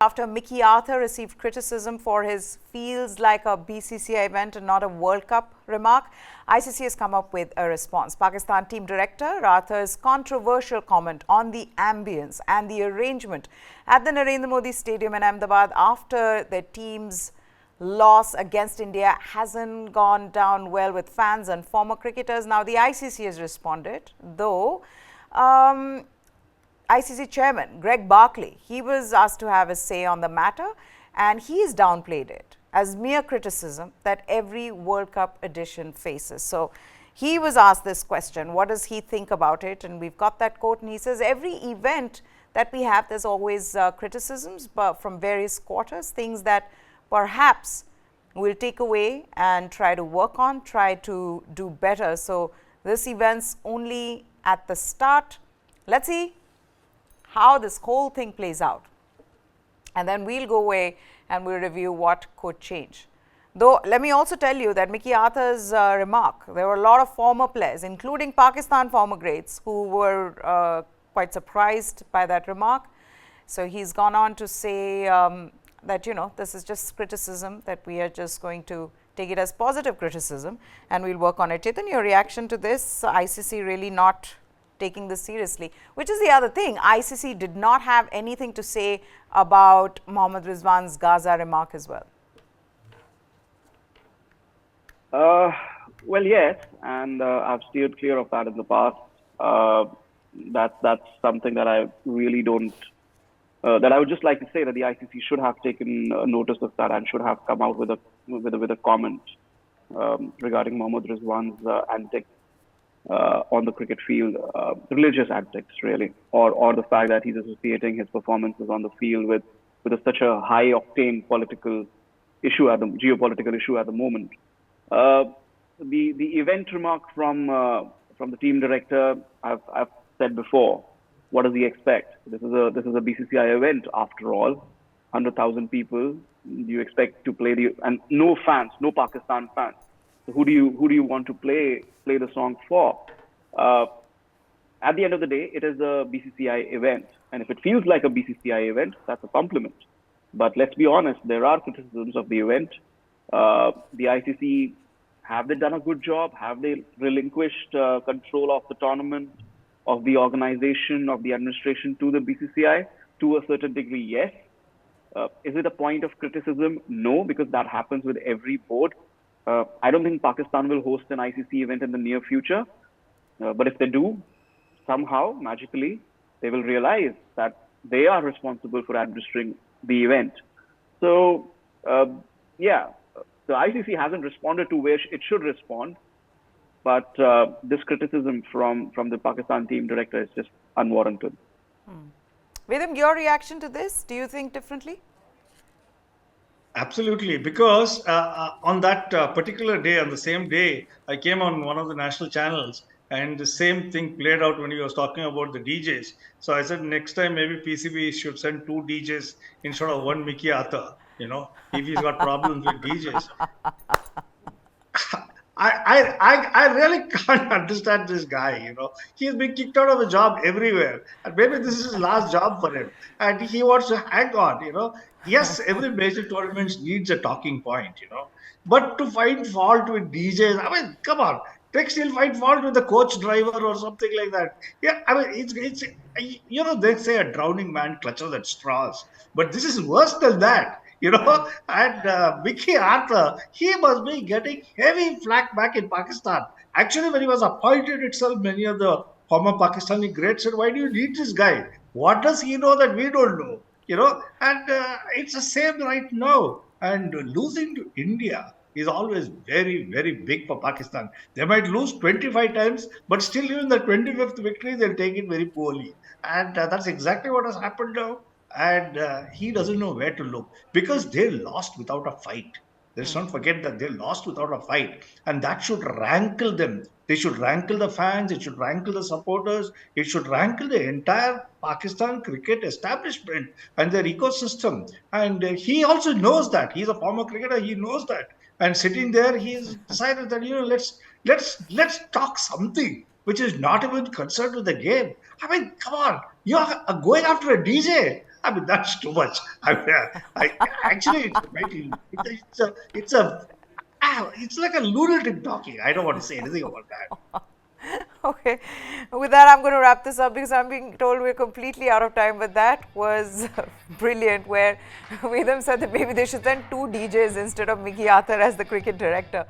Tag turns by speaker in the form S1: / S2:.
S1: After Mickey Arthur received criticism for his "feels like a BCCI event and not a World Cup" remark, ICC has come up with a response. Pakistan team director Arthur's controversial comment on the ambience and the arrangement at the Narendra Modi Stadium in Ahmedabad after their team's loss against India hasn't gone down well with fans and former cricketers. Now, the ICC has responded, though. ICC chairman Greg Barclay, he was asked to have a say on the matter, and he's downplayed it as mere criticism that every World Cup edition faces. So he was asked this question, what does he think about it? And we've got that quote, and he says, every event that we have, there's always criticisms but from various quarters, things that perhaps we'll take away and try to work on, try to do better. So this event's only at the start. Let's see how this whole thing plays out, and then we'll go away and we'll review what could change. Though, let me also tell you that Mickey Arthur's remark, there were a lot of former players, including Pakistan former greats, who were quite surprised by that remark. So he's gone on to say that, this is just criticism, that we are just going to take it as positive criticism and we'll work on it. Chetan, your reaction to this, ICC really not taking this seriously, which is the other thing. ICC did not have anything to say about Mohammad Rizwan's Gaza remark as well.
S2: Well, yes, and I've steered clear of that in the past. That's something that I really don't. That I would just like to say that the ICC should have taken notice of that and should have come out with a comment regarding Mohammad Rizwan's antics on the cricket field, religious antics really, or the fact that he's associating his performances on the field with such a high octane political issue geopolitical issue at the moment. The event remark from the team director, I've said before, what does he expect? This is a BCCI event after all, 100,000 people. You expect to play and no fans, no Pakistan fans. So who do you want to play the song for? At the end of the day, it is a BCCI event, and if it feels like a BCCI event, that's a compliment. But let's be honest, there are criticisms of the event. The ICC, have they done a good job? Have they relinquished control of the tournament, of the organization, of the administration to the BCCI? To a certain degree, yes. Is it a point of criticism? No, because that happens with every board. I don't think Pakistan will host an ICC event in the near future. But if they do, somehow, magically, they will realize that they are responsible for administering the event. So, yeah, the ICC hasn't responded to where it should respond. But this criticism from the Pakistan team director is just unwarranted.
S1: Vedam, your reaction to this? Do you think differently?
S3: Absolutely, because on that particular day, on the same day, I came on one of the national channels and the same thing played out when he was talking about the DJs. So I said, next time maybe PCB should send 2 DJs instead of 1 Mickey Arthur, if he's got problems with DJs. I really can't understand this guy, He's been kicked out of a job everywhere. And maybe this is his last job for him. And he wants to hang on, Yes, every major tournament needs a talking point, But to find fault with DJs, I mean, come on. Next, he'll find fault with the coach driver or something like that. Yeah, I mean, it's they say a drowning man clutches at straws. But this is worse than that. And Mickey Arthur, he must be getting heavy flack back in Pakistan. Actually, when he was appointed itself, many of the former Pakistani greats said, why do you need this guy? What does he know that we don't know? And it's the same right now. And losing to India is always very, very big for Pakistan. They might lose 25 times, but still even the 25th victory, they'll take it very poorly. And that's exactly what has happened now. And he doesn't know where to look because they lost without a fight. Let's not forget that they lost without a fight. And that should rankle them. They should rankle the fans. It should rankle the supporters. It should rankle the entire Pakistan cricket establishment and their ecosystem. And he also knows that. He's a former cricketer. He knows that. And sitting there, he's decided that, let's talk something which is not even concerned with the game. I mean, come on. You're going after a DJ. I mean, that's too much. I mean, actually, it's like a lunatic talking. I don't want to say anything about that.
S1: Okay, with that, I'm going to wrap this up because I'm being told we're completely out of time. But that was brilliant, where Vedam said that maybe they should send two DJs instead of Mickey Arthur as the cricket director.